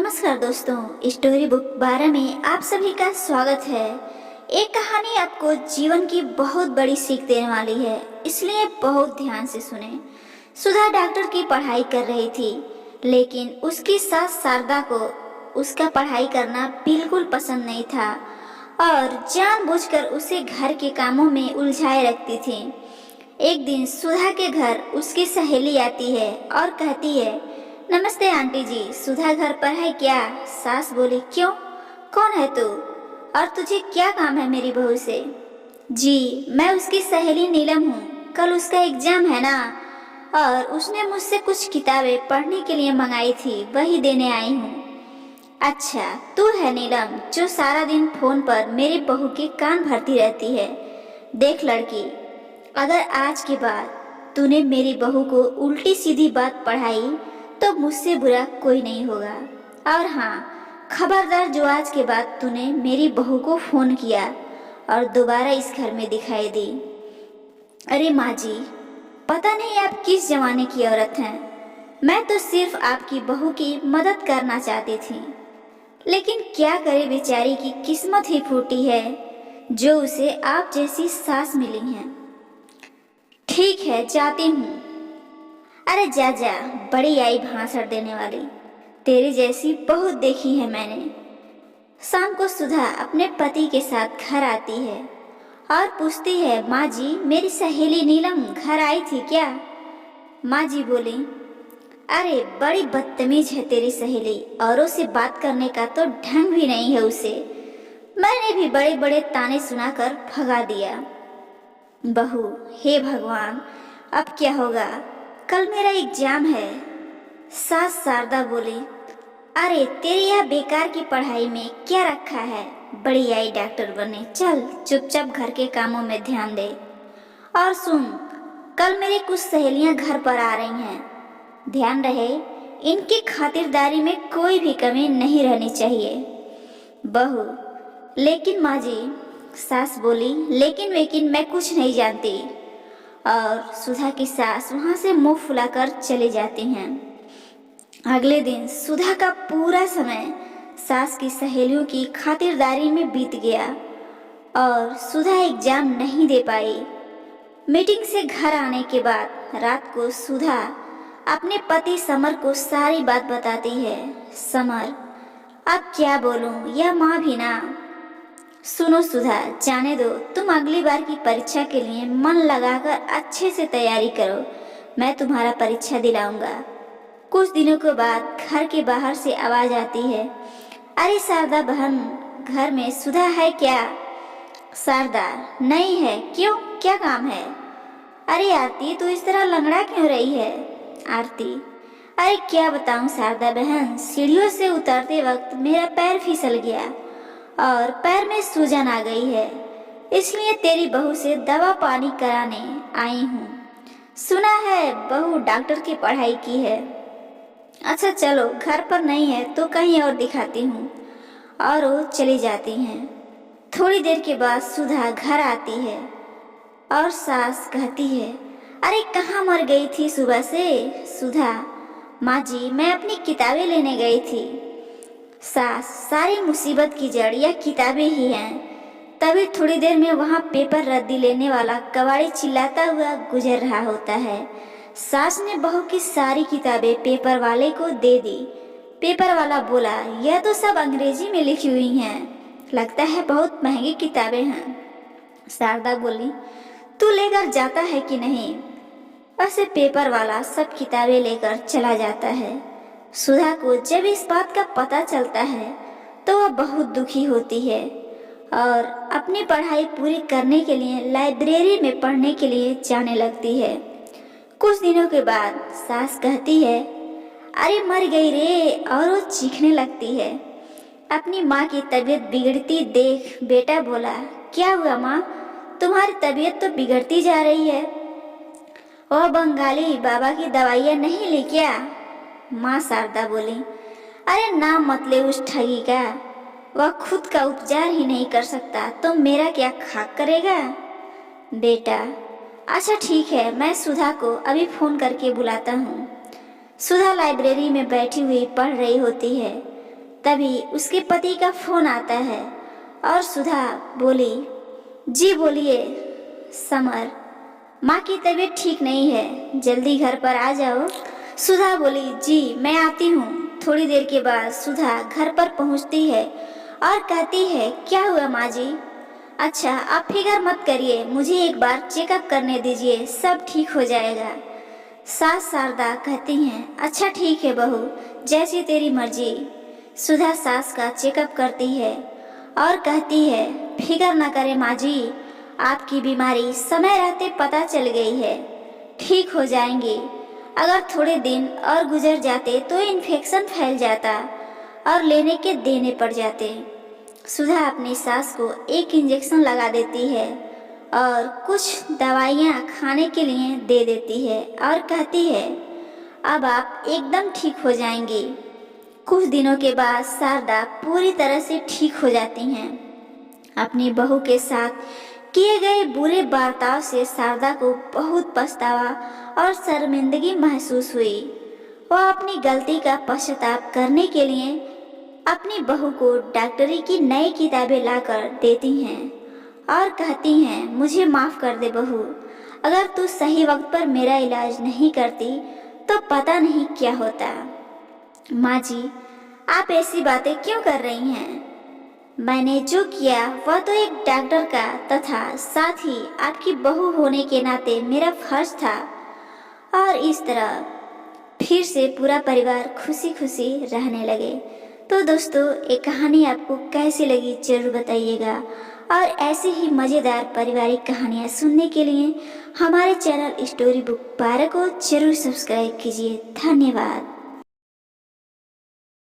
नमस्कार दोस्तों, story book 12 में आप सभी का स्वागत है। एक कहानी आपको जीवन की बहुत बड़ी सीख देने वाली है, इसलिए बहुत ध्यान से सुने। सुधा डॉक्टर की पढ़ाई कर रही थी, लेकिन उसकी सास शारदा को उसका पढ़ाई करना बिल्कुल पसंद नहीं था और जानबूझकर उसे घर के कामों में उलझाए रखती थी। एक दिन सुधा के घर उसकी सहेली आती है और कहती है, नमस्ते आंटी जी, सुधा घर पर है क्या? सास बोली, क्यों, कौन है तू और तुझे क्या काम है मेरी बहू से? जी, मैं उसकी सहेली नीलम हूँ, कल उसका एग्जाम है ना, और उसने मुझसे कुछ किताबें पढ़ने के लिए मंगाई थी, वही देने आई हूँ। अच्छा, तू है नीलम जो सारा दिन फोन पर मेरी बहू के कान भरती रहती है। देख लड़की, अगर आज के बाद तूने मेरी बहू को उल्टी सीधी बात पढ़ाई तो मुझसे बुरा कोई नहीं होगा। और हाँ, खबरदार जो आज के बाद तूने मेरी बहू को फोन किया और दोबारा इस घर में दिखाई दी। अरे माँ जी, पता नहीं आप किस जमाने की औरत हैं। मैं तो सिर्फ आपकी बहू की मदद करना चाहती थी, लेकिन क्या करे, बेचारी की किस्मत ही फूटी है जो उसे आप जैसी सास मिली है। ठीक है, जाती हूँ। अरे जा जा, बड़ी आई भाषण देने वाली, तेरी जैसी बहुत देखी है मैंने। शाम को सुधा अपने पति के साथ घर आती है और पूछती है, माँ जी, मेरी सहेली नीलम घर आई थी क्या? माँ जी बोली, अरे बड़ी बदतमीज है तेरी सहेली, औरों से बात करने का तो ढंग भी नहीं है उसे। मैंने भी बड़े बड़े ताने सुनाकर भगा दिया। बहू, हे भगवान, अब क्या होगा, कल मेरा एग्जाम है। सास शारदा बोली, अरे तेरी यह बेकार की पढ़ाई में क्या रखा है, बड़ी आई डॉक्टर बने, चल चुपचाप घर के कामों में ध्यान दे। और सुन, कल मेरी कुछ सहेलियां घर पर आ रही हैं, ध्यान रहे इनकी खातिरदारी में कोई भी कमी नहीं रहनी चाहिए। बहू, लेकिन माँ जी, सास बोली, लेकिन मैं कुछ नहीं जानती। और सुधा की सास वहां से मुंह फुलाकर चली जाती हैं। अगले दिन सुधा का पूरा समय सास की सहेलियों की खातिरदारी में बीत गया और सुधा एग्जाम नहीं दे पाई। मीटिंग से घर आने के बाद रात को सुधा अपने पति समर को सारी बात बताती है। समर, अब क्या बोलूं, यह माँ भी ना। सुनो सुधा, जाने दो, तुम अगली बार की परीक्षा के लिए मन लगाकर अच्छे से तैयारी करो, मैं तुम्हारा परीक्षा दिलाऊंगा। कुछ दिनों के बाद घर के बाहर से आवाज आती है, अरे शारदा बहन, घर में सुधा है क्या? शारदा, नहीं है, क्यों, क्या काम है? अरे आरती, तू इस तरह लंगड़ा क्यों रही है? आरती, अरे क्या बताऊं शारदा बहन, सीढ़ियों से उतरते वक्त मेरा पैर फिसल गया और पैर में सूजन आ गई है, इसलिए तेरी बहू से दवा पानी कराने आई हूँ। सुना है बहू डॉक्टर की पढ़ाई की है। अच्छा चलो, घर पर नहीं है तो कहीं और दिखाती हूँ। और वो चली जाती हैं। थोड़ी देर के बाद सुधा घर आती है और सास कहती है, अरे कहाँ मर गई थी सुबह से? सुधा, माँ जी, मैं अपनी किताबें लेने गई थी। सास, सारी मुसीबत की जड़ यह किताबें ही हैं। तभी थोड़ी देर में वहाँ पेपर रद्दी लेने वाला कबाड़ी चिल्लाता हुआ गुजर रहा होता है। सास ने बहू की सारी किताबें पेपर वाले को दे दी। पेपर वाला बोला, यह तो सब अंग्रेजी में लिखी हुई हैं, लगता है बहुत महंगी किताबें हैं। शारदा बोली, तू लेकर जाता है कि नहीं? वैसे पेपर वाला सब किताबें लेकर चला जाता है। सुधा को जब इस बात का पता चलता है तो वह बहुत दुखी होती है और अपनी पढ़ाई पूरी करने के लिए लाइब्रेरी में पढ़ने के लिए जाने लगती है। कुछ दिनों के बाद सास कहती है, अरे मर गई रे, और वो चीखने लगती है। अपनी माँ की तबीयत बिगड़ती देख बेटा बोला, क्या हुआ माँ, तुम्हारी तबीयत तो बिगड़ती जा रही है। वह बंगाली बाबा की दवाइयाँ नहीं ली क्या? माँ शारदा बोली, अरे नाम मत ले उस ठगी का, वह खुद का उपचार ही नहीं कर सकता तो मेरा क्या खाक करेगा। बेटा, अच्छा ठीक है, मैं सुधा को अभी फोन करके बुलाता हूँ। सुधा लाइब्रेरी में बैठी हुई पढ़ रही होती है। तभी उसके पति का फोन आता है और सुधा बोली, जी बोलिए समर, माँ की तबीयत ठीक नहीं है, जल्दी घर पर आ जाओ। सुधा बोली, जी मैं आती हूँ। थोड़ी देर के बाद सुधा घर पर पहुँचती है और कहती है, क्या हुआ माँ जी? अच्छा आप फिक्र मत करिए, मुझे एक बार चेकअप करने दीजिए, सब ठीक हो जाएगा। सास शारदा कहती हैं, अच्छा ठीक है बहू, जैसी तेरी मर्जी। सुधा सास का चेकअप करती है और कहती है, फिक्र न करें माँ जी, आपकी बीमारी समय रहते पता चल गई है, ठीक हो जाएंगी। अगर थोड़े दिन और गुजर जाते तो इन्फेक्शन फैल जाता और लेने के देने पड़ जाते। सुधा अपनी सास को एक इंजेक्शन लगा देती है और कुछ दवाइयाँ खाने के लिए दे देती है और कहती है, अब आप एकदम ठीक हो जाएंगी। कुछ दिनों के बाद शारदा पूरी तरह से ठीक हो जाती हैं। अपनी बहू के साथ किए गए बुरे बर्ताव से शारदा को बहुत पछतावा और शर्मिंदगी महसूस हुई। वह अपनी गलती का पश्चाताप करने के लिए अपनी बहू को डॉक्टरी की नई किताबें लाकर देती हैं और कहती हैं, मुझे माफ़ कर दे बहू, अगर तू सही वक्त पर मेरा इलाज नहीं करती तो पता नहीं क्या होता। माँ जी, आप ऐसी बातें क्यों कर रही हैं? मैंने जो किया वह तो एक डॉक्टर का तथा साथ ही आपकी बहू होने के नाते मेरा फर्ज था। और इस तरह फिर से पूरा परिवार खुशी खुशी रहने लगे। तो दोस्तों, ये कहानी आपको कैसी लगी जरूर बताइएगा और ऐसी ही मज़ेदार पारिवारिक कहानियाँ सुनने के लिए हमारे चैनल स्टोरी बुक 12 को जरूर सब्सक्राइब कीजिए। धन्यवाद।